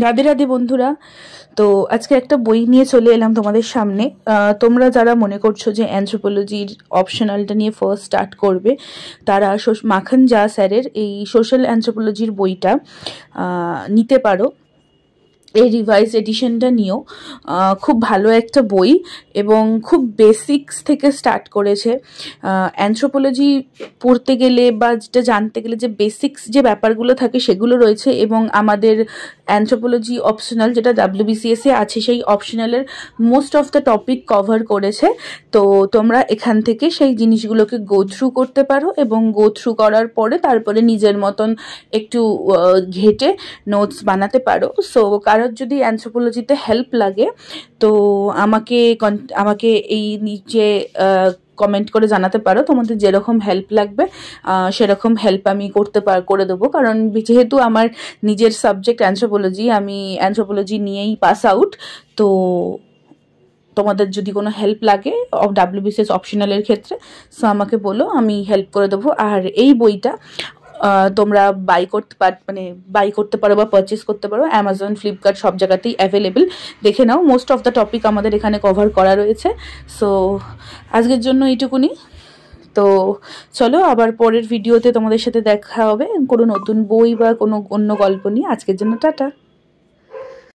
রাধে রাধে বন্ধুরা। তো আজকে একটা বই নিয়ে চলে এলাম তোমাদের সামনে। তোমরা যারা মনে করছো যে অ্যানথ্রোপোলজির অপশনালটা নিয়ে ফার্স্ট স্টার্ট করবে, তারা মাখন ঝা স্যারের এই সোশ্যাল অ্যানথ্রোপোলজির বইটা নিতে পারো। এই রিভাইজ এডিশনটা নিও, খুব ভালো একটা বই এবং খুব বেসিক্স থেকে স্টার্ট করেছে। অ্যানথ্রোপোলজি পড়তে গেলে বা যেটা জানতে গেলে যে বেসিক্স যে ব্যাপারগুলো থাকে সেগুলো রয়েছে, এবং আমাদের অ্যানথ্রোপোলজি অপশনাল যেটা WBCS-এ আছে সেই অপশনালের most of the topic cover করেছে। তো তোমরা এখান থেকে সেই জিনিসগুলোকে গো থ্রু করতে পারো, এবং গো থ্রু করার পরে তারপরে নিজের মতন একটু ঘেটে নোটস বানাতে পারো। সো কারোর যদি অ্যানথ্রোপোলজিতে হেল্প লাগে তো আমাকে এই নিচে কমেন্ট করে জানাতে পারো। তোমাদের যেরকম হেল্প লাগবে সেরকম হেল্প আমি করে দেবো, কারণ যেহেতু আমার নিজের সাবজেক্ট অ্যানথ্রোপোলজি, আমি অ্যানথ্রোপোলজি নিয়েই পাস আউট। তো তোমাদের যদি কোনো হেল্প লাগে WBCS অপশনালের ক্ষেত্রে, সো আমাকে বলো, আমি হেল্প করে দেবো। আর এই বইটা তোমরা বাই করতে পারো বা পারচেস করতে পারো। অ্যামাজন, ফ্লিপকার্ট সব জায়গাতেই অ্যাভেলেবেল। দেখে নাও, মোস্ট অফ দ্য টপিক আমাদের এখানে কভার করা রয়েছে। সো আজকের জন্য এইটুকুনি। তো চলো, আবার পরের ভিডিওতে তোমাদের সাথে দেখা হবে কোনো নতুন বই বা কোনো অন্য গল্প নিয়ে। আজকের জন্য টাটা।